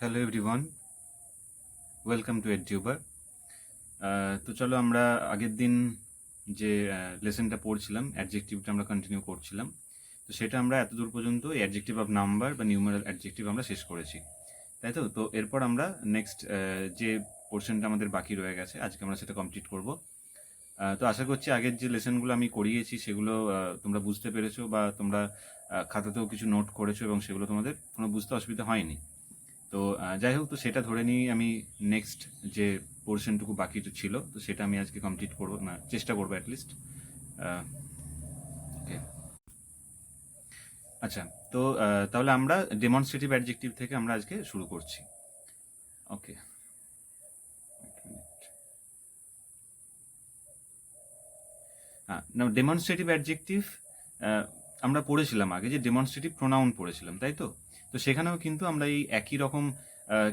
Hello everyone, welcome to EdTuber. তো চলো আমরা আগের দিন যে লেসনটা পড়ছিলাম, অ্যাডজেক্টিভটা আমরা কন্টিনিউ করছিলাম। তো সেটা আমরা এতদূর পর্যন্ত অ্যাডজেক্টিভ অফ নাম্বার বা নিউমারাল অ্যাডজেক্টিভ আমরা শেষ করেছি, তাই তো? তো এরপর আমরা নেক্সট যে পোর্শনটা আমাদের বাকি রয়ে গেছে, আজকে আমরা সেটা কমপ্লিট করব। তো আশা করছি আগের যে লেসনগুলো আমি করিয়েছি সেগুলো তোমরা বুঝতে পেরেছো বা তোমরা খাতাতেও কিছু নোট করেছো এবং সেগুলো তোমাদের কোনো বুঝতে অসুবিধা হয়নি। তো যাই হোক, তো সেটা ধরে নিয়েই আমি নেক্সট যে পোর্শনটুকু বাকি ছিল তো সেটা আমি আজকে কমপ্লিট করবো, না চেষ্টা করবো অ্যাটলিস্ট। ওকে, আচ্ছা। তো তাহলে আমরা ডেমনস্ট্রেটিভ অ্যাডজেক্টিভ থেকে আমরা আজকে শুরু করছি। ওকে, না, ডেমনস্ট্রেটিভ অ্যাডজেক্টিভ আমরা পড়েছিলাম আগে, যে ডেমনস্ট্রেটিভ প্রোনাউন পড়েছিলাম, তাই তো? তো সেখানেও কিন্তু আমরা এই একই রকম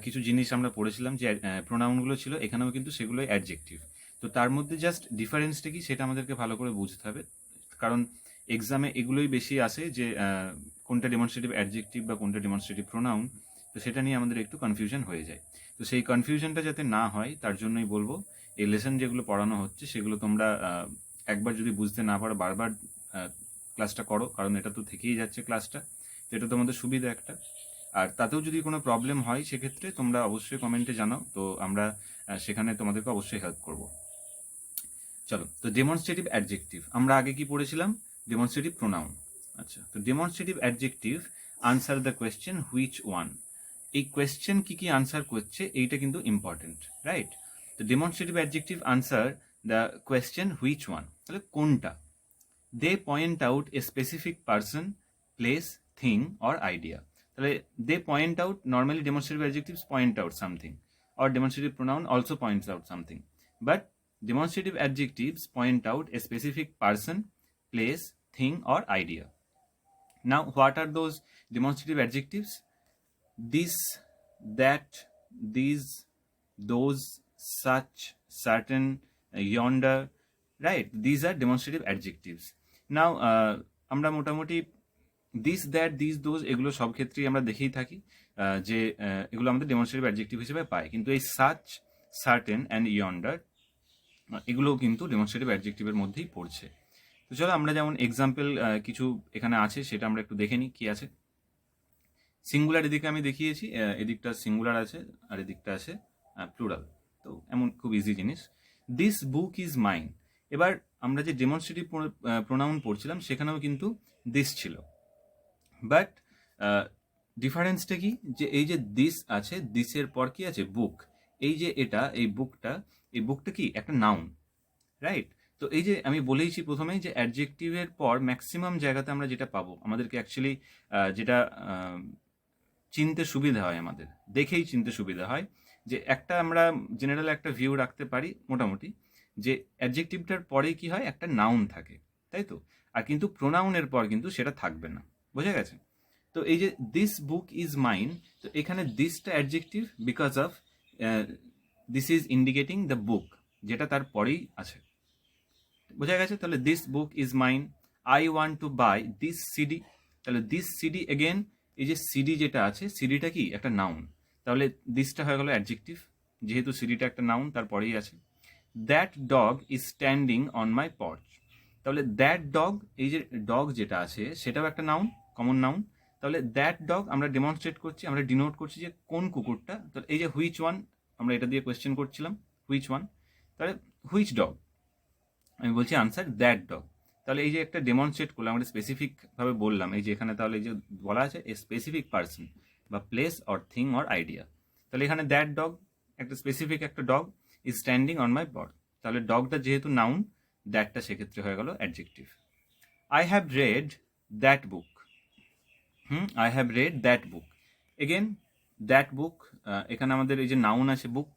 কিছু জিনিস আমরা পড়েছিলাম, যে প্রোনাউনগুলো ছিল, এখানেও কিন্তু সেগুলোই অ্যাডজেক্টিভ। তো তার মধ্যে জাস্ট ডিফারেন্সটা কি সেটা আমাদেরকে ভালো করে বুঝতে হবে, কারণ এক্সামে এগুলোই বেশি আসে, যে কোনটা ডেমনস্ট্রেটিভ অ্যাডজেক্টিভ বা কোনটা ডেমনস্ট্রেটিভ প্রোনাউন। তো সেটা নিয়ে আমাদের একটু কনফিউশন হয়ে যায়। তো সেই কনফিউশনটা যাতে না হয় তার জন্যই বলবো, এই লেসন যেগুলো পড়ানো হচ্ছে সেগুলো তোমরা একবার যদি বুঝতে না পারো বারবার ক্লাসটা করো, কারণ এটা তো থেকেই যাচ্ছে ক্লাসটা, তো এটা তোমাদের সুবিধা একটা। আর তাতেও যদি কোনো প্রবলেম হয় সেক্ষেত্রে তোমরা অবশ্যই কমেন্টে জানাও, তো আমরা সেখানে তোমাদেরকে অবশ্যই হেল্প করব। চলো, তো ডেমনস্ট্রেটিভ অ্যাডজেক্টিভ আমরা আগে কি পড়েছিলাম? Demonstrative pronoun. আচ্ছা, তো demonstrative adjective answer the question which one. এই কোয়েশ্চেন কি কি আনসার করছে এইটা কিন্তু ইম্পর্টেন্ট, রাইট? তো demonstrative adjective answer the question which one, তাহলে কোনটা। They point out a specific person, place, thing or idea. তাহলে they point out, normally demonstrative adjectives point out something, or demonstrative pronoun also points out something, but demonstrative adjectives point out a specific person, place, thing or idea. Now what are those demonstrative adjectives? This, that, these, those, such, certain, yonder, right? These are demonstrative adjectives. Now আমরা মোটামুটি this, that, this, those এগুলো সব ক্ষেত্রেই আমরা দেখেই থাকি, যে এগুলো আমাদের ডেমনস্ট্রেটিভ অ্যাডজেক্টিভ হিসেবে পাই। কিন্তু এই সাচ, সার্টেন অ্যান্ড ইয়ন্ডার এগুলোও কিন্তু ডেমনস্ট্রেটিভ অ্যাডজেক্টিভের মধ্যেই পড়ছে। তো চলো আমরা যেমন এক্সাম্পল কিছু এখানে আছে সেটা আমরা একটু দেখে নিই কি আছে। সিঙ্গুলার এদিকে আমি দেখিয়েছি, এদিকটা সিঙ্গুলার আছে আর এদিকটা আছে প্লুরাল। তো এমন খুব ইজি জিনিস, দিস বুক ইজ মাইন। এবার আমরা যে ডেমনস্ট্রেটিভ প্রোনাউন পড়ছিলাম সেখানেও কিন্তু দিস ছিল, বাট ডিফারেন্সটা কি, যে এই যে দিস আছে, দিসের পর কি আছে? বুক। এই যে এটা, এই বুকটা কি একটা নাউন, রাইট? তো এই যে আমি বলেইছি প্রথমেই যে অ্যাডজেক্টিভের পর ম্যাক্সিমাম জায়গাতে আমরা যেটা পাবো, আমাদেরকে অ্যাকচুয়ালি যেটা চিনতে সুবিধা হয়, আমাদের দেখেই চিনতে সুবিধা হয়, যে একটা আমরা জেনারেল একটা ভিউ রাখতে পারি মোটামুটি, যে অ্যাডজেক্টিভটার পরেই কি হয়? একটা নাউন থাকে, তাই তো? আর কিন্তু প্রোনাউনের পর কিন্তু সেটা থাকবে না, বোঝা গেছে? তো এই যে দিস বুক ইজ মাইন, তো এখানে দিসটা adjective because of this is indicating the book, যেটা তার পরেই আছে, বোঝা গেছে? তাহলে this book is mine. I want to buy this CD, তাহলে দিস সিডি এগেন, এই যে সিডি যেটা আছে, সিডিটা কি একটা নাউন, তাহলে দিসটা হয়ে গেল অ্যাডজেক্টিভ, যেহেতু সিডিটা একটা নাউন তার পরেই আছে। That dog is standing on my porch, তাহলে দ্যাট ডগ, এই যে ডগ যেটা আছে সেটাও একটা নাউন, কমন নাউন। তাহলে দ্যাট ডগ আমরা ডেমনস্ট্রেট করছি, আমরা ডিনোট করছি যে কোন কুকুরটা। তাহলে এই যে হুইচ ওয়ান, আমরা এটা দিয়ে কোয়েশ্চেন করছিলাম, হুইচ ওয়ান, তাহলে হুইচ ডগ, আমি বলছি আনসার দ্যাট ডগ। তাহলে এই যে একটা ডেমনস্ট্রেট করলাম, আমরা স্পেসিফিক ভাবে বললাম, এই যে এখানে তাহলে এই যে বলা আছে এ স্পেসিফিক পার্সন বা place or thing or idea, তাহলে এখানে দ্যাট ডগ একটা স্পেসিফিক একটা dog is standing on my porch, তাহলে ডগটা যেহেতু নাউন, দ্যাটটা সেক্ষেত্রে হয়ে গেল adjective. I have read that book, I have read that book, again that book, এখানে আমাদের এই যে নাউন আছে book,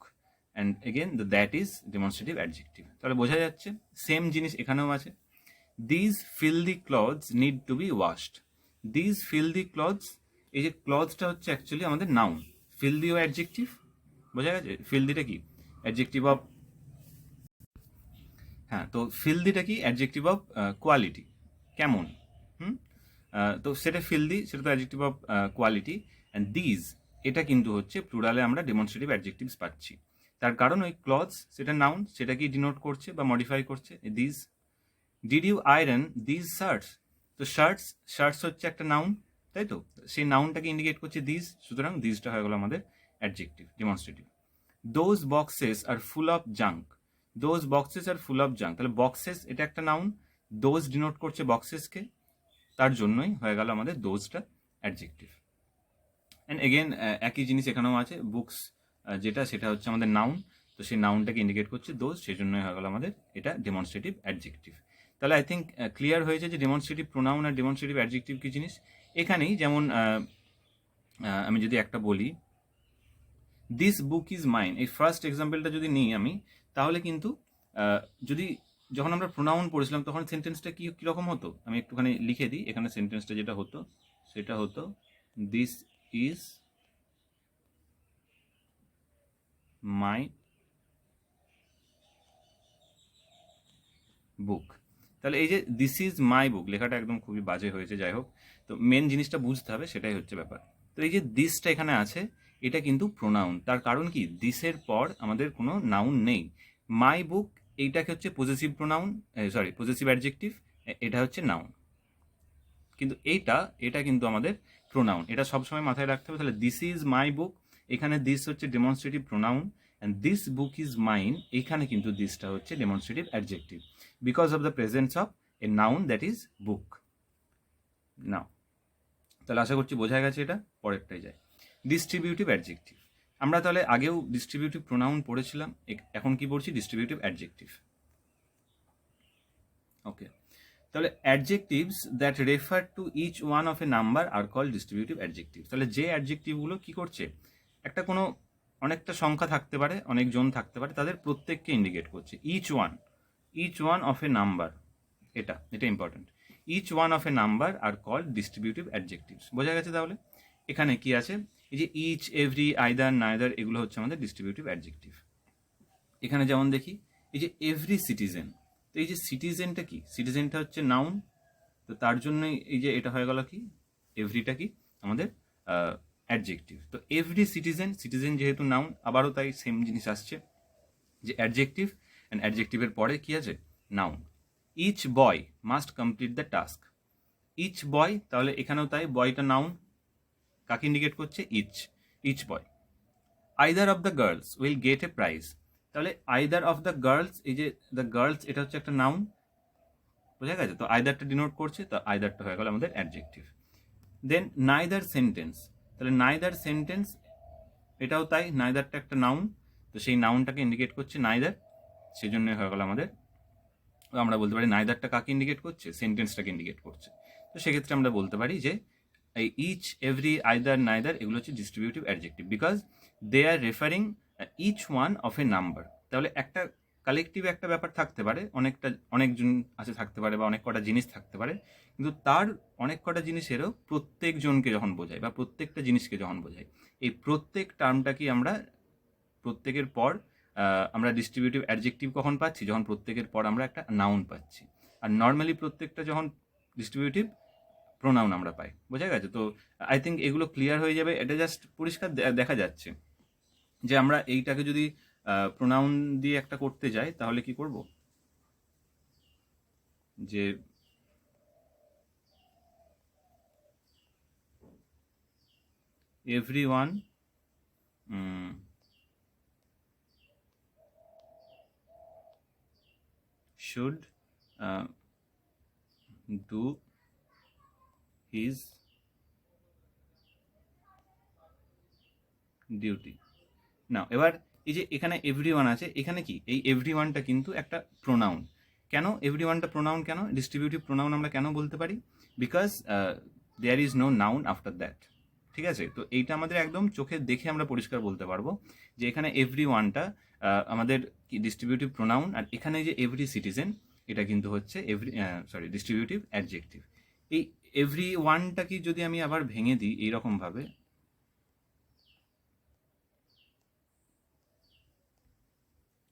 and again the that is demonstrative adjective. তাহলে বোঝা যাচ্ছে সেম জিনিস এখানেও আছে। These filthy clothes need to B washed, these filthy clothes, এই যে ক্লথসটা হচ্ছে অ্যাকচুয়ালি আমাদের নাউন, ফিলদিও অ্যাডজেক্টিভ, বোঝা গেছে? ফিলদিটা কি? অ্যাডজেক্টিভ অফ, হ্যাঁ, তো ফিলদিটা কি? অ্যাডজেক্টিভ অফ কোয়ালিটি, কেমন, হুম? তো সেটা ফিলদি, সেটা তো adjective of quality. And these, এটা কিন্তু হচ্ছে প্লুরালে আমরা ডেমনস্ট্রেটিভ অ্যাডজেক্টিভস পাচ্ছি। তার কারণ ওই ক্লথস সেটা নাউন, সেটা কি ডিনোট করছে বা মডিফাই করছে, this. Did you iron this shirts, তো শার্টস হচ্ছে একটা নাউন, তাই তো, সেই নাউনটাকে ইন্ডিকেট করছে দিস, সুতরাং দিসটা হয়ে গেল আমাদের adjective demonstrative. Those boxes are full of junk, those boxes are full of junk, তাহলে বক্সেস এটা একটা নাউন, দোজ ডিনোট করছে বক্সেসকে, তার জন্যই হয়ে গেল আমাদের দোজটা অ্যাডজেক্টিভ। অ্যান্ড এগেন একই জিনিস এখানেও আছে, বুকস যেটা সেটা হচ্ছে আমাদের নাউন, তো সেই নাউনটাকে ইন্ডিকেট করছে দোজ, সেই জন্যই হয়ে গেল আমাদের এটা ডেমনস্ট্রেটিভ অ্যাডজেক্টিভ। তাহলে আই থিঙ্ক ক্লিয়ার হয়েছে যে ডেমনস্ট্রেটিভ প্রোনাউন আর ডেমনস্ট্রেটিভ অ্যাডজেক্টিভ কী জিনিস। এখানেই যেমন আমি যদি একটা বলি দিস বুক ইজ মাইন, এই ফার্স্ট এক্সাম্পলটা যদি নিই আমি, তাহলে কিন্তু যদি যখন আমরা প্রোনাউন পড়েছিলাম তখন সেন্টেন্সটা কীরকম হতো, আমি একটুখানি লিখে দিই। এখানে সেন্টেন্সটা যেটা হতো সেটা হতো দিস ইজ মাই বুক। তাহলে এই যে দিস ইজ মাই বুক লেখাটা একদম খুবই বাজে হয়েছে, যাই হোক, তো মেন জিনিসটা বুঝতে হবে, সেটাই হচ্ছে ব্যাপার। তো এই যে দিসটা এখানে আছে, এটা কিন্তু প্রোনাউন, তার কারণ কি দিসের পর আমাদের কোনো নাউন নেই। মাই বুক এইটাকে হচ্ছে possessive pronoun, sorry possessive adjective, এটা হচ্ছে নাউন, কিন্তু এটা কিন্তু আমাদের প্রোনাউন, এটা সবসময় মাথায় রাখতে হবে। তাহলে দিস ইজ মাই বুক, এখানে দিস হচ্ছে demonstrative pronoun, and this book is mine, এখানে কিন্তু দিসটা হচ্ছে demonstrative adjective, because of the presence of a noun that is book. Now তাহলে আশা করছি বোঝা গেছে এটা। পরেরটাই যায়, ডিস্ট্রিবিউটিভ অ্যাডজেক্টিভ। আমরা তাহলে আগেও ডিস্ট্রিবিউটিভ প্রোনাউন পড়েছিলাম, এখন কি পড়ছি ডিস্ট্রিবিউটিভ অ্যাডজেক্টিভ। ওকে, তাহলে adjectives that refer to each one of a number are call distributive adjective. তাহলে যে অ্যাডজেক্টিভগুলো কি করছে, একটা কোনো অনেকটা সংখ্যা থাকতে পারে, অনেকজন থাকতে পারে, তাদের প্রত্যেককে ইন্ডিকেট করছে। Each one of a number, এটা important. Each one of a number are call distributive adjectives. বোঝা গেছে তাহলে এখানে কি আছে, এই যে ইচ, এভরি, আইদার, নাইদার, এগুলো হচ্ছে আমাদের ডিস্ট্রিবিউটিভ অ্যাডজেক্টিভ। এখানে যেমন দেখি এই যে এভরি সিটিজেন, তো এই যে সিটিজেনটা কি, সিটিজেনটা হচ্ছে নাউন, তো তার জন্যই এই যে এটা হয়ে গেল কি, এভরিটা কি আমাদের অ্যাডজেক্টিভ। তো এভরি সিটিজেন যেহেতু নাউন, আবারও তাই সেম জিনিস আসছে যে অ্যাডজেক্টিভ, অ্যান্ড অ্যাডজেক্টিভের পরে কি আছে, noun. Each boy must complete the task, each boy, তাহলে এখানেও তাই, বয়টা নাউন, কাকে ইন্ডিকেট করছে, each boy. Either of the girls will get a prize, তাহলে আইদার অফ দ্য গার্লস, এই যে দ্য গার্লস এটা হচ্ছে একটা নাউন, বোঝা গেছে, তো আইদারটা ডিনোট করছে, তো আইদারটা হয়ে গেল আমাদের অ্যাডজেক্টিভ। দেন নাইদার সেন্টেন্স, তাহলে নাইদার সেন্টেন্স এটাও তাই, নাইদারটা একটা নাউন, তো সেই নাউনটাকে ইন্ডিকেট করছে নাইদার, সেই জন্য হয়ে গেল আমাদের, আমরা বলতে পারি নাইদারটা কাকে ইন্ডিকেট করছে, সেন্টেন্সটাকে ইন্ডিকেট করছে। তো সেক্ষেত্রে আমরা বলতে পারি যে এই ইচ, এভরি, আইদার, নাইদার, এগুলো হচ্ছে distributive adjective, because they are referring each one of a number. তাহলে একটা কালেকটিভ একটা ব্যাপার থাকতে পারে, অনেকজন আছে থাকতে পারে, বা অনেক কটা জিনিস থাকতে পারে, কিন্তু তার অনেক কটা জিনিসেরও প্রত্যেকজনকে যখন বোঝায় বা প্রত্যেকটা জিনিসকে যখন বোঝায়, এই প্রত্যেক টার্মটা কি আমরা প্রত্যেকের পর আমরা ডিস্ট্রিবিউটিভ অ্যাডজেক্টিভ কখন পাচ্ছি, যখন প্রত্যেকের পর আমরা একটা নাউন পাচ্ছি। আর নর্মালি প্রত্যেকটা যখন ডিস্ট্রিবিউটিভ প্রোনাউন আমরা পাই। বোঝা গেছে তো, আই থিঙ্ক এগুলো ক্লিয়ার হয়ে যাবে। এটা জাস্ট পরিষ্কার দেখা যাচ্ছে যে আমরা এইটাকে যদি প্রোনাউন দিয়ে একটা করতে যাই, তাহলে কি করব, যে everyone should do his duty. Now এবার এই যে এখানে এভরিওয়ান আছে, এখানে কি এই এভরিওয়ানটা কিন্তু একটা প্রোনাউন। কেন এভরিওয়ানটা প্রোনাউন, কেন ডিস্ট্রিবিউটিভ প্রোনাউন আমরা কেন বলতে পারি, because there is no noun after that. ঠিক আছে, তো এইটা আমাদের একদম চোখে দেখে আমরা পরিষ্কার বলতে পারবো যে এখানে এভরিওয়ানটা আমাদের কি ডিস্ট্রিবিউটিভ প্রোনাউন, আর এখানে যে এভরি সিটিজেন এটা কিন্তু হচ্ছে ডিস্ট্রিবিউটিভ অ্যাডজেক্টিভ। এই এভরি ওয়ানটা কি যদি আমি আবার ভেঙে দিই এইরকমভাবে,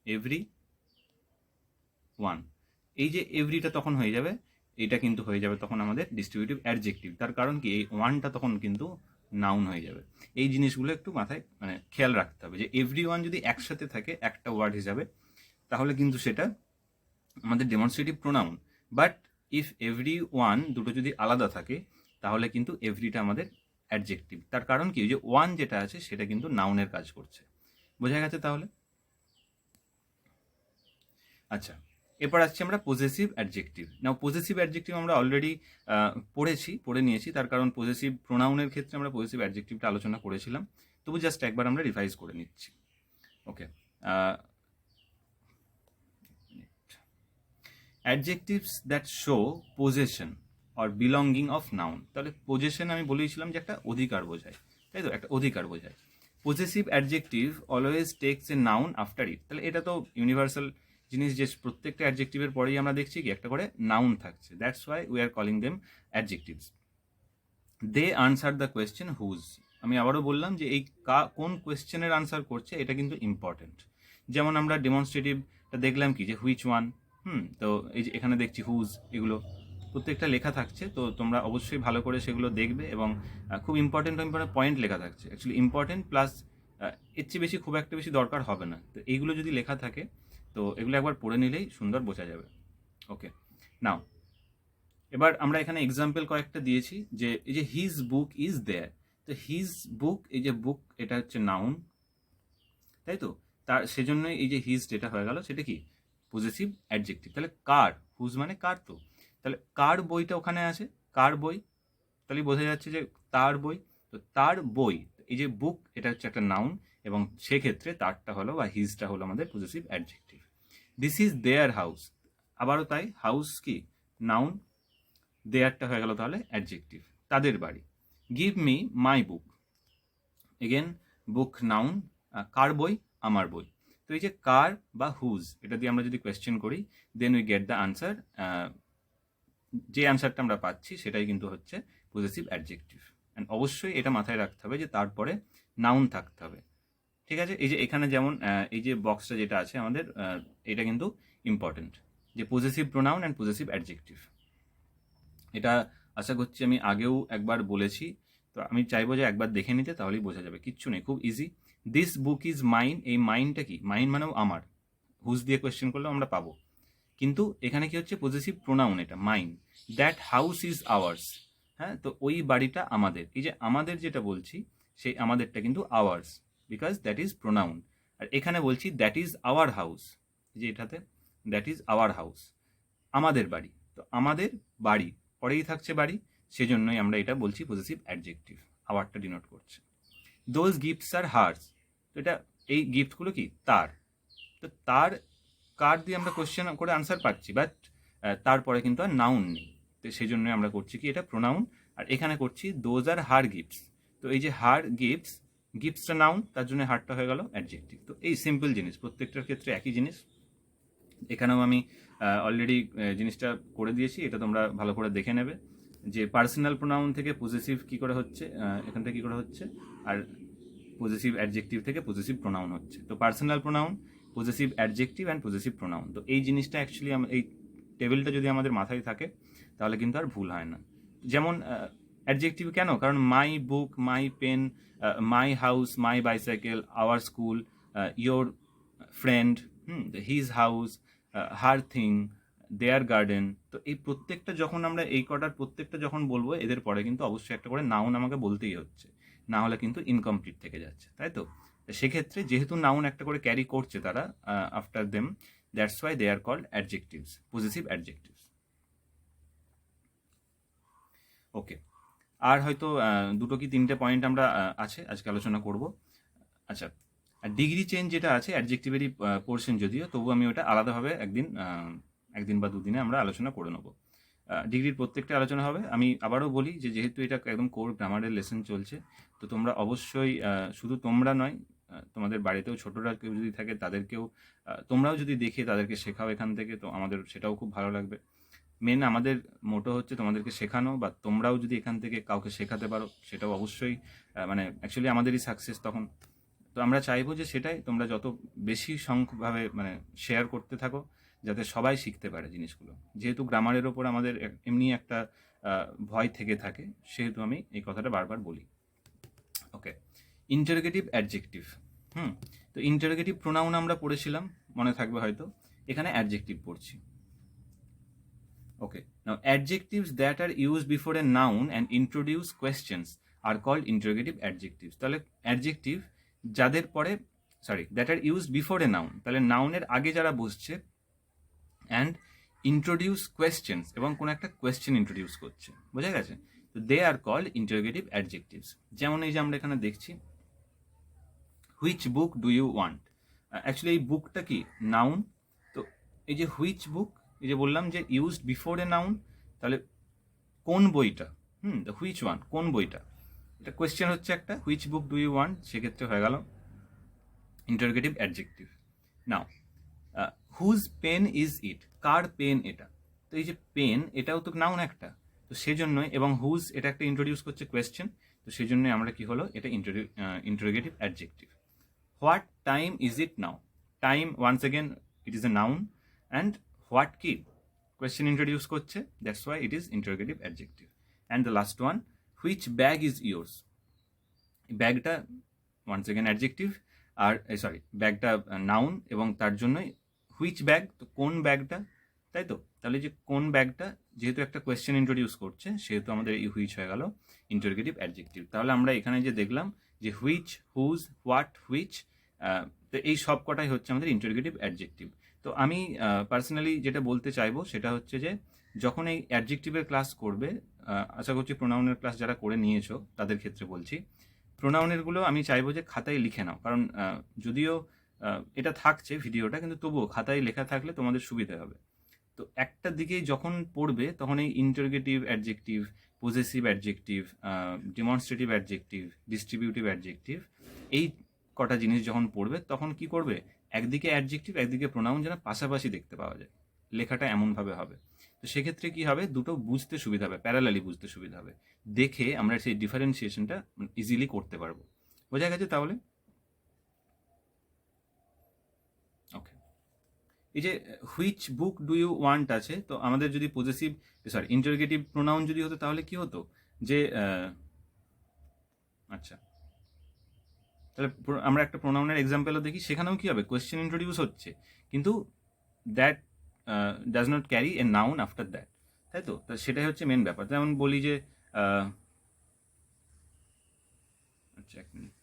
এভরি ওয়ান, এই যে এভরিটা তখন হয়ে যাবে, এটা কিন্তু হয়ে যাবে তখন আমাদের ডিস্ট্রিবিউটিভ অ্যাডজেক্টিভ। তার কারণ কি এই ওয়ানটা তখন কিন্তু নাউন হয়ে যাবে। এই জিনিসগুলো একটু মাথায় মানে খেয়াল রাখতে হবে যে এভরিওয়ান যদি একসাথে থাকে একটা ওয়ার্ড হিসাবে, তাহলে কিন্তু সেটা আমাদের demonstrative pronoun. But if every one দুটো যদি আলাদা থাকে, তাহলে কিন্তু এভরিটা আমাদের অ্যাডজেক্টিভ। তার কারণ কি, যে ওয়ান যেটা আছে সেটা কিন্তু নাউনের কাজ করছে। বোঝা গেছে তাহলে? আচ্ছা, এরপর আসছি আমরা পজেসিভ অ্যাডজেক্টিভ। নাও পজেসিভ অ্যাডজেক্টিভ আমরা অলরেডি পড়ে নিয়েছি, তার কারণ পজেসিভ প্রোনাউনের ক্ষেত্রে আমরা পজেসিভ অ্যাডজেক্টিভটা আলোচনা করেছিলাম। তবু জাস্ট একবার আমরা রিভাইজ করে নিচ্ছি। Okay, adjectives that show possession or belonging of noun. তাহলে পজেশন আমি বলেছিলাম যে একটা অধিকার বোঝায়, তাই তো, একটা অধিকার বোঝায়। Possessive adjective always tax a noun after it. তাহলে এটা তো ইউনিভার্সাল জিনিস যে প্রত্যেকটা অ্যাডজেক্টিভের পরেই আমরা দেখছি কি একটা করে নাউন থাকছে। That's why we are calling them adjectives. They answer the question whose. আমি আবারও বললাম যে এই কোন কোয়েশ্চেনের আনসার করছে এটা কিন্তু ইম্পর্টেন্ট। যেমন আমরা ডেমনস্ট্রেটিভটা দেখলাম কি, যে হুইচ ওয়ান, তো এই যে এখানে দেখছি হুজ, এগুলো প্রত্যেকটা লেখা থাকছে। তো তোমরা অবশ্যই ভালো করে সেগুলো দেখবে, এবং খুব ইম্পর্টেন্ট পয়েন্ট লেখা থাকছে। অ্যাকচুয়ালি ইম্পর্টেন্ট প্লাস এর চেয়ে বেশি খুব একটা বেশি দরকার হবে না। তো এইগুলো যদি লেখা থাকে, তো এগুলো একবার পড়ে নিলেই সুন্দর বোঝা যাবে। ওকে, নাও এবার আমরা এখানে এক্সাম্পল কয়েকটা দিয়েছি, যে এই যে হিজ বুক ইজ দেয়ার। তো হিজ বুক, এই যে বুক এটা হচ্ছে নাউন, তাই তো, তার সেজন্যই এই যে হিজ যেটা হয়ে গেল সেটা কি, পজেসিভ অ্যাডজেক্টিভ। তাহলে কার, হুজ মানে কার, তো তাহলে কার বইটা ওখানে আছে, কার বই, তাহলে বোঝা যাচ্ছে যে তার বই। তো তার বই, এই যে বুক এটা হচ্ছে একটা নাউন, এবং সেক্ষেত্রে তারটা হলো বা হিজটা হলো আমাদের possessive adjective. This is their house, আবারও তাই, হাউস কি নাউন, দেয়ারটা হয়ে গেল তাহলে অ্যাডজেক্টিভ, তাদের বাড়ি। Give me my book, again book noun, কার বই, আমার বই। তো এই যে কার বা হুজ, এটা দিয়ে আমরা যদি কোয়েশ্চেন করি, then we get the answer. যে অ্যান্সারটা আমরা পাচ্ছি সেটাই কিন্তু হচ্ছে পজেসিভ অ্যাডজেক্টিভ। অ্যান্ড অবশ্যই এটা মাথায় রাখতে হবে যে তারপরে নাউন থাকতে হবে। ঠিক আছে, এই যে এখানে যেমন এই যে বক্সটা যেটা আছে আমাদের, এটা কিন্তু ইম্পর্টেন্ট, যে possessive pronoun and possessive adjective. এটা আশা করছি আমি আগেও একবার বলেছি, তো আমি চাইবো যে একবার দেখে নিতে, তাহলেই বোঝা যাবে। কিচ্ছু নেই, খুব easy. This book is mine, এই মাইনটা কি, মাইন মানেও আমার, হুজ দিয়ে কোয়েশ্চেন করলেও আমরা পাবো। কিন্তু এখানে কি হচ্ছে, পজেসিভ প্রোনাউন এটা, mine. That house is ours, হ্যাঁ, তো ওই বাড়িটা আমাদের। এই যে আমাদের যেটা বলছি, সেই আমাদেরটা কিন্তু ours, because that is pronoun. আর এখানে বলছি দ্যাট ইজ আওয়ার হাউস, যে এটাতে দ্যাট ইজ আওয়ার হাউস, আমাদের বাড়ি। তো আমাদের বাড়ি পরেই থাকছে বাড়ি, সেজন্যই আমরা এটা বলছি পজেসিভ অ্যাডজেক্টিভ, আওয়ারটা ডিনোট করছে। দোজ গিফটস আর হার্স, তো এটা এই গিফটগুলো কি তার, তো তার, কার দিয়ে আমরা কোয়েশ্চেন করে আনসার পাচ্ছি, বাট তারপরে কিন্তু আর নাউন নেই, তো সেই জন্যই আমরা করছি কি এটা প্রোনাউন। আর এখানে করছি দোজ আর হার গিফটস, তো এই যে হার গিফটস, গিফটসটা নাউন, তার জন্য হারটা হয়ে গেল অ্যাডজেক্টিভ। তো এই সিম্পল জিনিস, প্রত্যেকটার ক্ষেত্রে একই জিনিস। এখানেও আমি অলরেডি জিনিসটা করে দিয়েছি, এটা তোমরা ভালো করে দেখে নেবে, যে পার্সোনাল প্রোনাউন থেকে পজেসিভ কী করে হচ্ছে, এখান থেকে কী করে হচ্ছে, আর পজেসিভ অ্যাডজেক্টিভ থেকে পজেসিভ প্রোনাউন হচ্ছে। তো personal pronoun, possessive adjective and possessive pronoun, তো এই জিনিসটা অ্যাকচুয়ালি এই টেবিলটা যদি আমাদের মাথায় থাকে, তাহলে কিন্তু আর ভুল হয় না। যেমন অ্যাডজেক্টিভ কেন, কারণ my book, my pen, my house, my bicycle, our school, your friend, his house, her thing, their garden. তো এই প্রত্যেকটা যখন আমরা এই কটার প্রত্যেকটা যখন বলবো, এদের পরে কিন্তু অবশ্যই একটা করে নাউন আমাকে বলতেই হচ্ছে, না হলে কিন্তু ইনকমপ্লিট থেকে যাচ্ছে, তাই তো। সেক্ষেত্রে যেহেতু নাউন একটা করে ক্যারি করছে তারা after them, that's why they are called adjectives, possessive adjectives. Okay, আর হয়তো দুটো কি তিনটে পয়েন্ট আমরা আছে আজকে আলোচনা করব। আচ্ছা, আর ডিগ্রি চেঞ্জ যেটা আছে অ্যাডজেক্টিভেরই পোর্শন, যদিও তবু আমি ওটা আলাদাভাবে একদিন বা দুদিনে আমরা আলোচনা করে নেবো। ডিগ্রির প্রত্যেকটা আলোচনা হবে। আমি আবারও বলি যে যেহেতু এটা একদম কোর গ্রামারের লেসন চলছে, তো তোমরা অবশ্যই শুধু তোমরা নয়, তোমাদের বাড়িতেও ছোটরা কেউ যদি থাকে তাদেরকেও তোমরাও যদি দেখে তাদেরকে শেখাও এখান থেকে, তো আমাদের সেটাও খুব ভালো লাগবে। মেন আমাদের মোটো হচ্ছে তোমাদেরকে শেখানো, বা তোমরাও যদি এখান থেকে কাউকে শেখাতে পারো, সেটাও অবশ্যই মানে অ্যাকচুয়ালি আমাদেরই সাকসেস তখন। তো আমরা চাইবো যে সেটাই তোমরা যত বেশি সংখ্যকভাবে মানে শেয়ার করতে থাকো, যাতে সবাই শিখতে পারে জিনিসগুলো। যেহেতু গ্রামারের ওপর আমাদের এমনি একটা ভয় থেকে থাকে, সেহেতু আমি এই কথাটা বারবার বলি। Interrogative adjective. তো ইন্টারোগেটিভ প্রোনাউন আমরা পড়েছিলাম, মনে থাকবে হয়তো, এখানে অ্যাডজেক্টিভ পড়ছি। Okay, now adjectives that are use before a noun and introduce questions are called interrogative adjectives. তাহলে অ্যাডজেক্টিভ যাদের পরে, that are use before a noun, তাহলে নাউনের আগে যারা বসছে, অ্যান্ড ইন্ট্রোডিউস কোয়েশ্চেন্স, এবং কোনো একটা কোয়েশ্চেন ইন্ট্রোডিউস করছে, বোঝা গেছে? তো they are called interrogative adjectives. যেমন এই যে আমরা এখানে দেখছি, which book do you want. Actually এই বুকটা কি নাউন, তো এই যে হুইচ বুক, এই যে বললাম যে ইউজড বিফোর এ নাউন, তাহলে কোন বইটা, দ্য হুইচ ওয়ান, কোন বইটা, এটা কোয়েশ্চেন হচ্ছে একটা, which book do you want, সেক্ষেত্রে হয়ে গেল interrogative adjective. Now whose pen is it, কার পেন এটা, তো এই যে পেন এটাও তো নাউন একটা, তো সেজন্যই, এবং হুজ এটা একটা ইন্ট্রোডিউস করছে কোয়েশ্চেন, তো সেই জন্যই আমরা কি হলো, এটা interrogative adjective. What time is it now, time once again it is a noun, and what কি কোয়েশ্চেন ইন্ট্রোডিউস করছে, that's why it is interrogative adjective. And the last one, which bag is yours, ব্যাগটা once again adjective, আর ব্যাগটা noun, এবং তার জন্যই which bag, তো কোন ব্যাগটা, তাই তো? তাহলে যে কোন ব্যাগটা, যেহেতু একটা কোয়েশ্চেন ইন্ট্রোডিউস করছে, সেহেতু আমাদের এই হুইচ হয়ে গেল ইন্টারোগেটিভ অ্যাডজেক্টিভ। তাহলে আমরা এখানে যে দেখলাম যে হুইচ, হুজ, হোয়াট, হুইচ, তো এই সব কটাই হচ্ছে আমাদের ইন্টারোগেটিভ অ্যাডজেক্টিভ। তো আমি পার্সোনালি যেটা বলতে চাইবো সেটা হচ্ছে যে যখন এই অ্যাডজেক্টিভের ক্লাস করবে, আশা করছি প্রোনাউনের ক্লাস যারা করে নিয়েছো তাদের ক্ষেত্রে বলছি, প্রোনাউনেরগুলো আমি চাইবো যে খাতায় লিখে নাও, কারণ যদিও এটা থাকছে ভিডিওটা, কিন্তু তবুও খাতায় লেখা থাকলে তোমাদের সুবিধা হবে। তো একটা দিকেই যখন পড়বে, তখন এই interrogative adjective, possessive adjective, demonstrative adjective, distributive adjective, এই কটা জিনিস যখন পড়বে, তখন কি করবে, একদিকে অ্যাডজেক্টিভ একদিকে প্রোনাউন যেন পাশাপাশি দেখতে পাওয়া যায়, লেখাটা এমনভাবে হবে। তো সেক্ষেত্রে কি হবে, দুটো বুঝতে সুবিধা হবে, প্যারালালি বুঝতে সুবিধা হবে, দেখে আমরা সেই ডিফারেন্সিয়েশনটা ইজিলি করতে পারবো। বোঝা গেছে তাহলে? ওকে, এই যে which book do you want আছে, তো আমাদের যদি পজেসিভ, ইন্টারোগেটিভ প্রোনাউন যদি হতো, তাহলে কি হতো যে আচ্ছা, তাহলে আমরা একটা প্রোনাউনের এক্সাম্পলও দেখি, সেখানেও কি হবে, কোয়েশ্চেন ইন্ট্রোডিউস হচ্ছে, কিন্তু that does not carry a noun after that, তাই তো? সেটাই হচ্ছে মেন ব্যাপার। যেমন বলি যে আচ্ছা, এক মিনিট,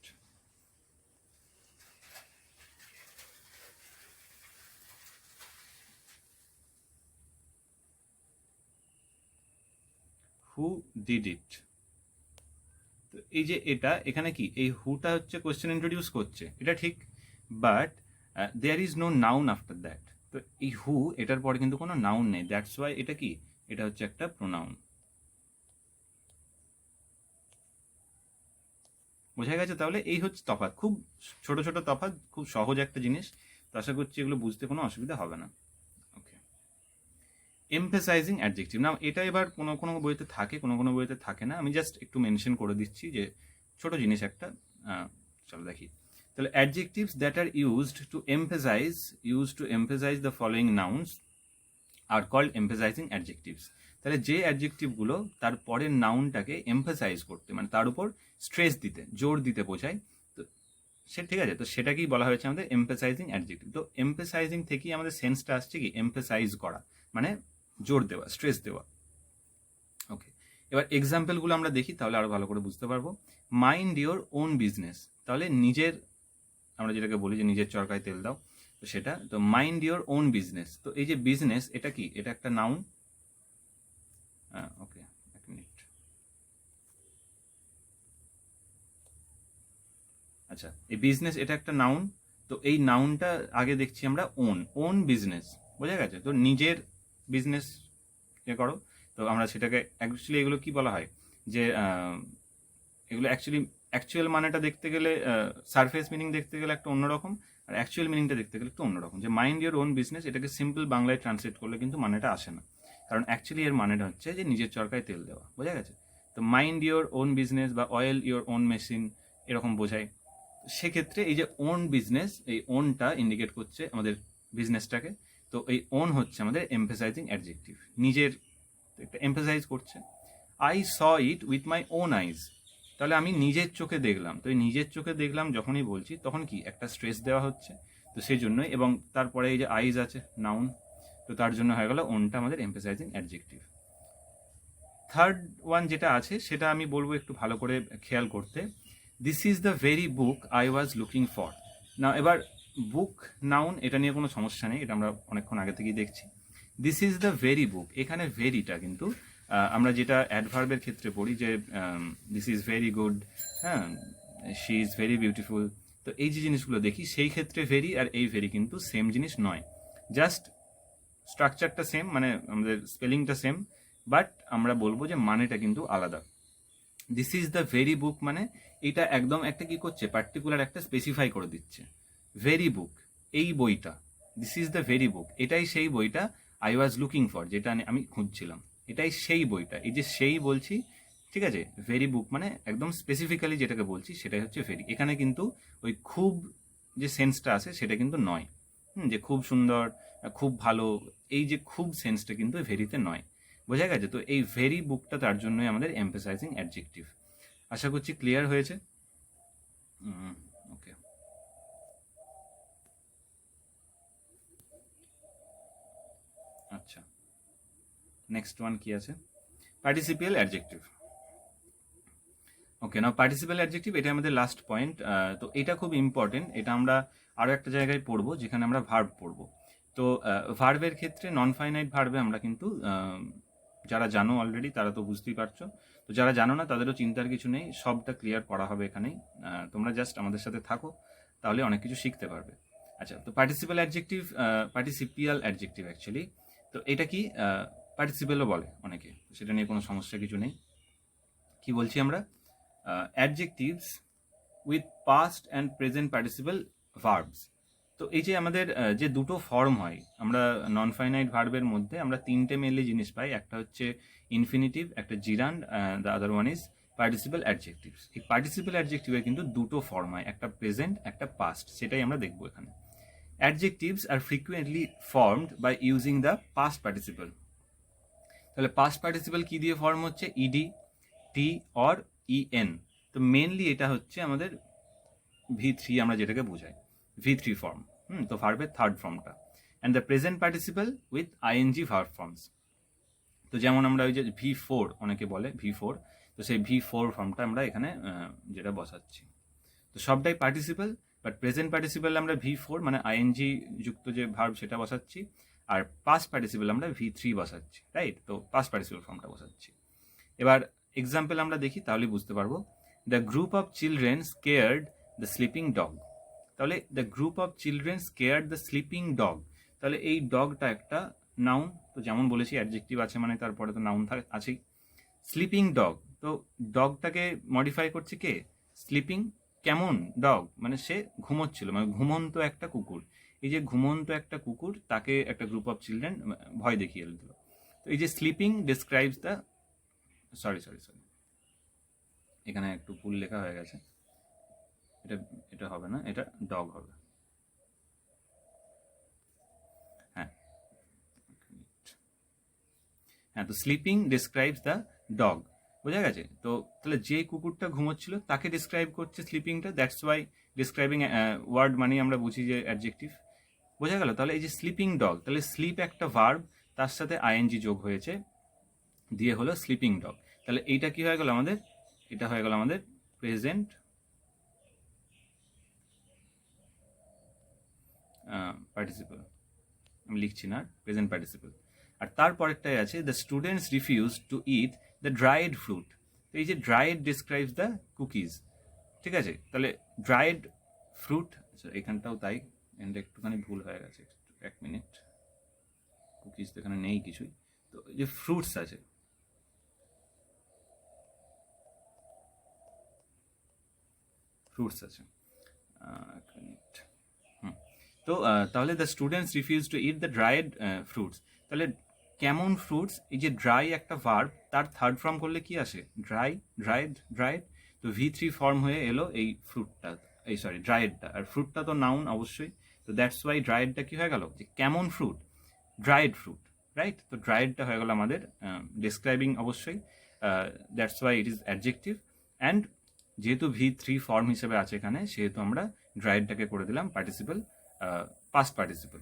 হু ডিড ইট, তো এই যে এটা এখানে কি, এই হুটা হচ্ছে কোয়েশ্চেন ইন্ট্রোডিউস করছে, এটা ঠিক, but there is no noun after that. তো এই হু, এটার পরে কিন্তু কোনো নাউন নেই, দ্যাটস ওয়াই এটা কি, এটা হচ্ছে একটা প্রোনাউন। বোঝা গেছে তাহলে? এই হচ্ছে তফাৎ, খুব ছোট ছোট তফাৎ, খুব সহজ একটা জিনিস, তো আশা করছি এগুলো বুঝতে কোনো অসুবিধা হবে না। ওকে, এমফেসাইজিং অ্যাডজেক্টিভ, না এটা এবার কোনো কোনো বইতে থাকে, কোনো কোনো বইতে থাকে না, আমি জাস্ট একটু মেনশন করে দিচ্ছি যে ছোট জিনিস একটা। চলো দেখি, তাহলে adjectives that are used to emphasize the following nouns are called emphasizing adjectives. তাহলে যে অ্যাডজেক্টিভগুলো তার পরের নাউনটাকে এমফেসাইজ করতে, মানে তার উপর স্ট্রেস দিতে, জোর দিতে বোঝায়, তো সে ঠিক আছে, তো সেটাকেই বলা হয়েছে আমাদের এমফেসাইজিং অ্যাডজেক্টিভ। তো এমফেসাইজিং থেকেই আমাদের সেন্সটা আসছে কি, এমফেসাইজ করা, মানে জোর দেওয়া, স্ট্রেস দেওয়া। ওকে, এবার এক্সাম্পলগুলো আমরা দেখি, তাহলে আরো ভালো করে বুঝতে পারবো। মাইন্ড ইওর ওন বিজনেস, তাহলে নিজের, আমরা যেটাকে বলি যে নিজের চরকায় তেল দাও, তো সেটা, তো মাইন্ড ইওর ওন বিজনেস, তো এই যে বিজনেস, এটা কি, এটা একটা নাউন। ওকে, এক মিনিট, আচ্ছা, এই বিজনেস এটা একটা নাউন, তো এই নাউনটা আগে দেখছি আমরা ওন বিজনেস, বোঝা গেছে? তো নিজের বিজনেস করো, তো আমরা সেটাকে অ্যাকচুয়ালি, এগুলো কি বলা হয় যে এগুলো অ্যাকচুয়াল মানেটা দেখতে গেলে, সারফেস মিনিং দেখতে গেলে একটা অন্যরকম, আর অ্যাকচুয়াল মিনিংটা দেখতে গেলে একটু অন্যরকম। যে মাইন্ড ইওর ওন বিজনেস, এটাকে সিম্পল বাংলায় ট্রান্সলেট করলে কিন্তু মানেটা আসে না, কারণ অ্যাকচুয়ালি এর মানেটা হচ্ছে যে নিজের চরকায় তেল দেওয়া, বোঝা গেছে? তো মাইন্ড ইওর ওন বিজনেস বা অয়েল ইওর ওন মেশিন, এরকম বোঝায়। সেক্ষেত্রে এই যে ওন বিজনেস, এই ওনটা ইন্ডিকেট করছে আমাদের বিজনেসটাকে, তো এই ওন হচ্ছে আমাদের এমফেসাইজিং অ্যাডজেক্টিভ, নিজের একটা এমফেসাইজ করছে। I saw it with my own eyes, তাহলে আমি নিজের চোখে দেখলাম, তো এই নিজের চোখে দেখলাম যখনই বলছি তখন কি একটা স্ট্রেস দেওয়া হচ্ছে, তো সেই জন্যই। এবং তারপরে এই যে আইজ আছে নাউন, তো তার জন্য হয়ে গেল ওনটা আমাদের এমফেসাইজিং অ্যাডজেক্টিভ। থার্ড ওয়ান যেটা আছে সেটা আমি বলবো একটু ভালো করে খেয়াল করতে। This is the very book I was looking for. না এবার বুক নাউন এটা নিয়ে কোনো সমস্যা নেই, এটা আমরা অনেকক্ষণ আগে থেকেই দেখছি। দিস ইজ দ্য ভেরি বুক, এখানে ভেরিটা কিন্তু আমরা যেটা অ্যাডভার্বের ক্ষেত্রে পড়ি যে দিস ইজ ভেরি গুড, হ্যাঁ, শি ইজ ভেরি বিউটিফুল, তো এই যে জিনিসগুলো দেখি সেই ক্ষেত্রে ভেরি আর এই ভেরি কিন্তু সেম জিনিস নয়, জাস্ট স্ট্রাকচারটা সেম, মানে আমাদের স্পেলিংটা সেম, বাট আমরা বলবো যে মানেটা কিন্তু আলাদা। দিস ইজ দ্য ভেরি বুক মানে এটা একদম একটা কি করছে, পার্টিকুলার একটা স্পেসিফাই করে দিচ্ছে। ভেরি বুক, এই বইটা, দিস ইজ দ্য ভেরি বুক, এটাই সেই বইটা আই ওয়াজ লুকিং ফর, যেটা আমি খুঁজছিলাম, এটাই সেই বইটা, এই যে সেই বলছি, ঠিক আছে। ভেরি বুক মানে একদম স্পেসিফিক্যালি যেটাকে বলছি সেটাই হচ্ছে ভেরি। এখানে কিন্তু ওই খুব যে সেন্সটা আছে সেটা কিন্তু নয়, যে খুব সুন্দর, খুব ভালো, এই যে খুব সেন্সটা কিন্তু ভেরিতে নয়, বোঝা গেছে? তো এই ভেরি বুকটা তার জন্যই আমাদের এমফেসাইজিং অ্যাডজেক্টিভ। আশা করছি ক্লিয়ার হয়েছে। ওকে, আচ্ছা, নেক্সট ওয়ান কি আছে? পার্টিসিপিয়াল অ্যাডজেক্টিভ। ওকে, নাও পার্টিসিপাল অ্যাডজেক্টিভ, এটা আমাদের লাস্ট পয়েন্ট। তো এটা খুব ইম্পর্টেন্ট, এটা আমরা আরও একটা জায়গায় পড়বো যেখানে আমরা ভার্ব পড়বো। তো ভার্বের ক্ষেত্রে নন ফাইনাইট ভার্বে আমরা কিন্তু যারা জানো অলরেডি তারা তো বুঝতেই পারছো, তো যারা জানো না তাদেরও চিন্তার কিছু নেই, সবটা ক্লিয়ার করা হবে এখানেই। তোমরা জাস্ট আমাদের সাথে থাকো, তাহলে অনেক কিছু শিখতে পারবে। আচ্ছা, তো পার্টিসিপাল অ্যাডজেক্টিভ, পার্টিসিপিয়াল অ্যাডজেক্টিভ অ্যাকচুয়ালি, তো এটা কি পার্টিসিপেলও বলে অনেকে, সেটা নিয়ে কোনো সমস্যা কিছু নেই। কি বলছি আমরা? Adjectives with past and present participle verbs. তো এই যে আমাদের যে দুটো ফর্ম হয়, আমরা নন ফাইনাইট ভার্বের মধ্যে আমরা তিনটে মেনলি জিনিস পাই, একটা হচ্ছে ইনফিনিটিভ, একটা জিরান্ড, the other one is participle adjectives. এই পার্টিসিপল অ্যাডজেক্টিভের কিন্তু দুটো ফর্ম হয়, একটা প্রেজেন্ট, একটা পাস্ট, সেটাই আমরা দেখবো এখানে। Adjectives are frequently formed by using the past participle. তাহলে পাস্ট পার্টিসিপল কি দিয়ে ফর্ম হচ্ছে? ED, T or EN. তো মেনলি এটা হচ্ছে আমাদের V3, আমরা যেটাকে বোঝাই V3 ফর্ম। তো ভার্বের থার্ড ফর্মটা। And the present participle with ING verb forms. তো যেমন আমরা ওই যে V4 অনেকে বলে V4, তো সেই V4 ফর্মটা আমরা এখানে যেটা বসাচ্ছি, তো সবটাই পার্টিসিপল, বাট প্রেজেন্ট পার্টিসিপল আমরা V4 মানে আইএনজি যুক্ত যে ভার্ব সেটা বসাচ্ছি, আর পাস্ট পার্টিসিপল আমরা V3 বসাচ্ছি, রাইট? তো পাস্ট পার্টিসিপল ফর্মটা বসাচ্ছি। এবার এক্সাম্পল আমরা দেখি, তাহলে বুঝতে পারবো। The group of children scared the sleeping dog. তাহলে the group of children scared the sleeping dog, তাহলে এই ডগটা একটা নাউন, তো যেমন বলেছি অ্যাডজেক্টিভ আছে মানে তারপরে তো নাউন আছেই। স্লিপিং ডগ, তো ডগটাকে মডিফাই করছে কে? স্লিপিং। কেমন ডগ মানে সে ঘুমোচ্ছিল, মানে ঘুমন্ত একটা কুকুর। এই যে ঘুমন্ত একটা কুকুর, তাকে একটা গ্রুপ অফ চিলড্রেন ভয় দেখিয়ে দিল। তো এই যে স্লিপিং ডিসক্রাইবস দ্য, সরি, এখানে একটু ভুল লেখা হয়ে গেছে, এটা হবে না, এটা ডগ হবে। হ্যাঁ, তো স্লিপিং ডিসক্রাইবস দ্য ডগ, বোঝা গেছে? তো তাহলে যে কুকুরটা ঘুমোচ্ছিল তাকে ডিসক্রাইব করছে স্লিপিংটা, দ্যাটস ওয়াই ডিসক্রাইবিং ওয়ার্ড মানে আমরা বুঝি যে অ্যাডজেক্টিভ, বোঝা গেল? তাহলে এই যে স্লিপিং ডগ, তাহলে স্লিপ একটা ভার্ব, তার সাথে আইএনজি যোগ হয়েছে, দিয়ে হলো স্লিপিং ডগ। তাহলে এইটা কি হয়ে গেল আমাদের? এটা হয়ে গেল আমাদের প্রেজেন্ট পার্টিসিপল, আমি লিখছি না, প্রেজেন্ট পার্টিসিপল। আর তারপরেরটাই আছে the students refuse to it the dried fruit. তো এই যে ড্রাইড ডিসক্রাইবস দ্য কুকিজ, ঠিক আছে? তাহলে ড্রাইড ফ্রুট, এখানটাও তাই, এখানটা একটুখানি ভুল হয়ে গেছে, এক মিনিট, কুকিজ তো এখানে নেই কিছুই, তো এই যে ফ্রুটস আছে, এক মিনিট। তো তাহলে the students refuse to it the dried fruits, তাহলে কেমন ফ্রুটস, এই যে ড্রাই একটা ভার্ব, তার থার্ড ফর্ম করলে কি আসে? Dry, dried. তো V3 ফর্ম হয়ে এলো এই ফ্রুটটা, এই সরি ড্রাইডটা, আর ফ্রুটটা তো নাউন অবশ্যই, তো দ্যাটস ওয়াই ড্রাইডটা কি হয়ে গেল? যে কেমন ফ্রুট, ড্রাইড ফ্রুট, রাইট? তো ড্রাইডটা হয়ে গেল আমাদের ডিসক্রাইবিং অবশ্যই, that's why it is adjective. And যেহেতু V3 ফর্ম হিসেবে আছে এখানে, সেহেতু আমরা ড্রাইডটাকে করে দিলাম পার্টিসিপল, পাস্ট পার্টিসিপল।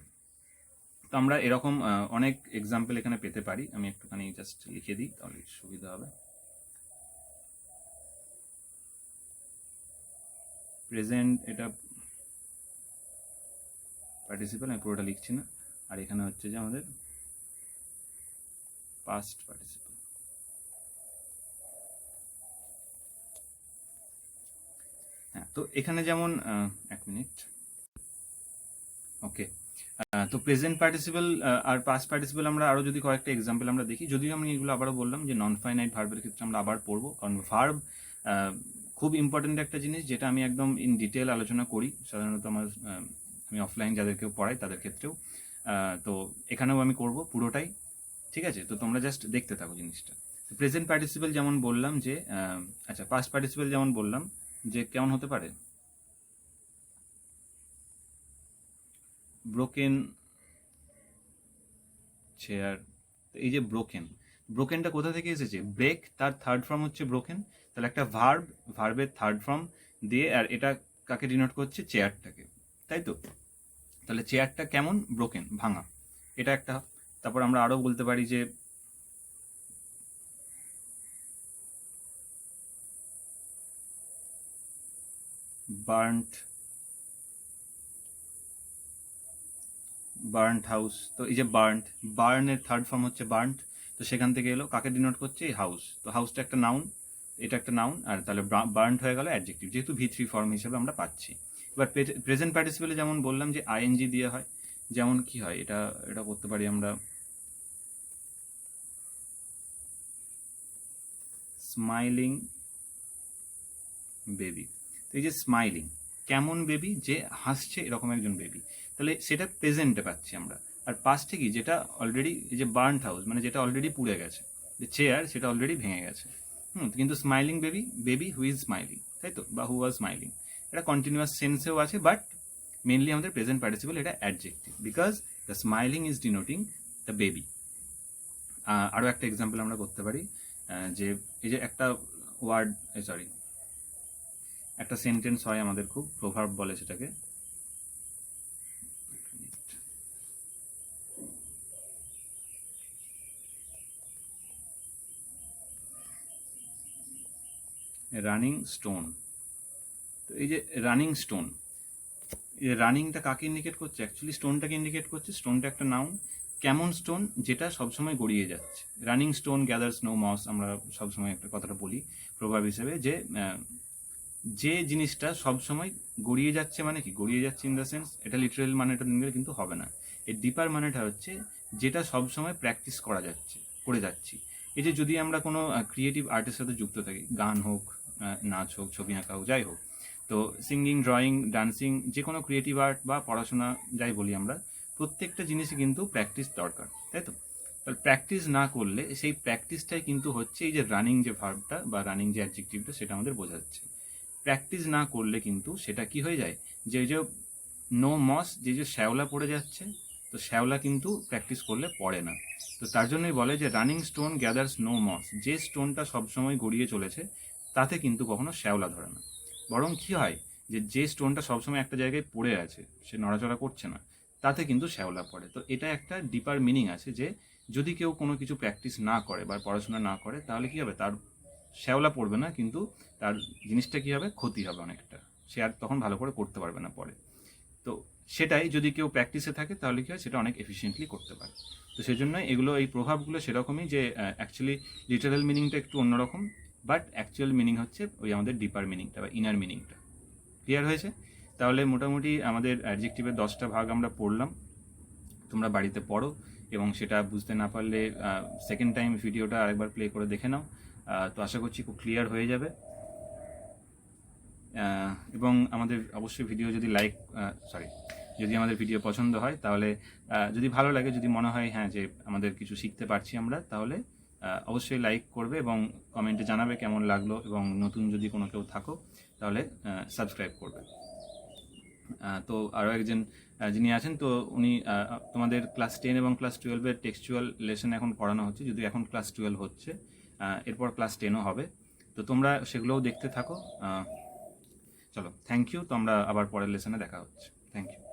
তো আমরা এরকম অনেক এক্সাম্পল এখানে পেতে পারি। আমি একটুখানি জাস্ট লিখে দিই, তাহলে সুবিধা হবে। প্রেজেন্ট, এটা পার্টিসিপল, আমি পুরোটা লিখছি না। আর এখানে হচ্ছে যে আমাদের পাস্ট পার্টিসিপল। হ্যাঁ, তো এখানে যেমন এক মিনিট, ওকে। তো প্রেজেন্ট পার্টিসিপল আর পাস্ট পার্টিসিপল আমরা আরও যদি কয়েকটা এক্সাম্পল আমরা দেখি, যদিও আমি এগুলো আবারও বললাম যে নন ফাইনাইট ভার্বের ক্ষেত্রে আমরা আবার পড়বো, কারণ ভার্ব খুব ইম্পর্টেন্ট একটা জিনিস, যেটা আমি একদম ইন ডিটেল আলোচনা করি সাধারণত আমি অফলাইন যাদেরকেও পড়াই তাদের ক্ষেত্রেও। তো এখানেও আমি করব পুরোটাই, ঠিক আছে? তো তোমরা জাস্ট দেখতে থাকো জিনিসটা। প্রেজেন্ট পার্টিসিপল যেমন বললাম যে, আচ্ছা, পাস্ট পার্টিসিপল যেমন বললাম যে কেমন হতে পারে, ব্রোকেন চেয়ার। এই যে ব্রোকেনটা কোথা থেকে এসেছে? ব্রেক, তার থার্ড ফর্ম হচ্ছে ব্রোকেন। তাহলে একটা ভার্বের থার্ড ফর্ম দিয়ে, আর এটা কাকে ডিনোট করছে? চেয়ারটাকে, তাই তো? তাহলে চেয়ারটা কেমন? ব্রোকেন, ভাঙা, এটা একটা। তারপর আমরা আরও বলতে পারি যে বার্ন্ট হাউস। তো এই যে বার্নের থার্ড ফর্ম হচ্ছে বার্ন্ট, তো সেখান থেকে এলো, কাকে ডিনোট করছে? এই হাউস। তো হাউসটা একটা নাউন, এটা একটা নাউন, আর তাহলে বার্ন্ট হয়ে গেল অ্যাডজেক্টিভ, যেহেতু V3 ফর্ম হিসেবে আমরা পাচ্ছি। এবার প্রেজেন্ট পার্টিসিপলে যেমন বললাম যে আইএনজি দিয়ে হয়, যেমন কি হয়, এটা করতে পারি আমরা স্মাইলিং বেবি। তো এই যে স্মাইলিং, কেমন বেবি? যে হাসছে, এরকম একজন বেবি, তাহলে সেটা প্রেজেন্টে পাচ্ছি আমরা। আর পাস্টে কি? যেটা অলরেডি, এই যে বার্ন্ট হাউস মানে যেটা অলরেডি পুড়ে গেছে, যে চেয়ার সেটা অলরেডি ভেঙে গেছে। কিন্তু smiling baby who is smiling, তাই তো, বা হু ওয়াজ স্মাইলিং, এটা কন্টিনিউয়াস সেন্সেও আছে, বাট মেনলি আমাদের প্রেজেন্ট পার্টিসিপল এটা adjective, because the smiling is ডিনোটিং the baby. আরও একটা এক্সাম্পল আমরা করতে পারি, যে এই যে একটা ওয়ার্ড, সরি, একটা সেন্টেন্স হয় আমাদের, খুব প্রভার্ব বলে সেটাকে, রানিং স্টোন। তো এই যে রানিং স্টোন, এই রানিংটা কাকে ইন্ডিকেট করছে? অ্যাকচুয়ালি স্টোনটাকে ইন্ডিকেট করছে। স্টোনটা একটা নাউন। কেমন স্টোন? যেটা সবসময় গড়িয়ে যাচ্ছে। Running stone gathers no moss, আমরা সবসময় একটা কথাটা বলি প্রভাব হিসেবে, যে জিনিসটা সবসময় গড়িয়ে যাচ্ছে, মানে কি গড়িয়ে যাচ্ছে ইন দ্য সেন্স, এটা লিটারেল মানেটা নিলে কিন্তু হবে না। এর ডিপার মানেটা হচ্ছে যেটা সবসময় প্র্যাকটিস করে যাচ্ছি। এই যে যদি আমরা কোনো ক্রিয়েটিভ আর্টের সাথে যুক্ত থাকি, গান হোক, নাচ হোক, ছবি আঁকা হোক, যাই হোক, তো সিঙ্গিং, ড্রয়িং, ডান্সিং, যে কোনো ক্রিয়েটিভ আর্ট বা পড়াশোনা যাই বলি আমরা, প্রত্যেকটা জিনিসই কিন্তু প্র্যাকটিস দরকার, তাই তো? তাহলে প্র্যাকটিস না করলে, সেই প্র্যাকটিসটাই কিন্তু হচ্ছে এই যে রানিং যে ভার্বটা বা রানিং যে অ্যাডজেক্টিভটা, সেটা আমাদের বোঝাচ্ছে। প্র্যাকটিস না করলে কিন্তু সেটা কি হয়ে যায়, যে নো মস, যে শ্যাওলা পড়ে যাচ্ছে, তো শ্যাওলা কিন্তু প্র্যাকটিস করলে পড়ে না। তো তার জন্যই বলে যে running stone gathers no moss, যে স্টোনটা সবসময় গড়িয়ে চলেছে তাতে কিন্তু কখনো শ্যাওলা ধরে না। বরং কি হয়, যে স্টোনটা সবসময় একটা জায়গায় পড়ে আছে, সে নড়াচড়া করছে না, তাতে কিন্তু শ্যাওলা পড়ে। তো এটা একটা ডিপার মিনিং আছে, যে যদি কেউ কোনো কিছু প্র্যাকটিস না করে বা পড়াশোনা না করে, তাহলে কি হবে, তার শ্যাওলা পড়বে না, কিন্তু তার জিনিসটা কি হবে, ক্ষতি হবে অনেকটা, সে আর তখন ভালো করে করতে পারবে না পরে। তো সেটাই, যদি কেউ প্র্যাকটিসে থাকে তাহলে কি হয়, সেটা অনেক এফিসিয়েন্টলি করতে পারে। তো সেই জন্য এগুলো, এই প্রভাবগুলো সেরকমই, যে অ্যাকচুয়ালি লিটারাল মিনিংটা একটু অন্যরকম, বাট অ্যাকচুয়াল মিনিং হচ্ছে ওই আমাদের ডিপার মিনিংটা বা ইনার মিনিংটা। ক্লিয়ার হয়েছে? তাহলে মোটামুটি আমাদের অ্যাডজেক্টিভের 10টা ভাগ আমরা পড়লাম। তোমরা বাড়িতে পড়ো, এবং সেটা বুঝতে না পারলে সেকেন্ড টাইম ভিডিওটা আরেকবার প্লে করে দেখে নাও। তো আশা করছি খুব ক্লিয়ার হয়ে যাবে। এবং আমাদের অবশ্যই ভিডিও যদি যদি আমাদের ভিডিও পছন্দ হয়, তাহলে যদি ভালো লাগে, যদি মনে হয় হ্যাঁ যে আমাদের কিছু শিখতে পারছি আমরা, তাহলে অবশ্যই লাইক করবে এবং কমেন্টে জানাবে কেমন লাগলো, এবং নতুন যদি কোনো কেউ থাকো তাহলে সাবস্ক্রাইব করবে। তো আরও একজন যিনি আছেন, তো উনি, তোমাদের ক্লাস 10 এবং ক্লাস 12-এর টেক্সচুয়াল লেসন এখন করানো হচ্ছে, যদি এখন ক্লাস 12 হচ্ছে, এরপর ক্লাস 10ও হবে। তো তো তোমরা সেগুলোও দেখতে থাকো। চলো, থ্যাংক ইউ। তো আমরা আবার পরের লেসনে দেখা হচ্ছে। Thank you.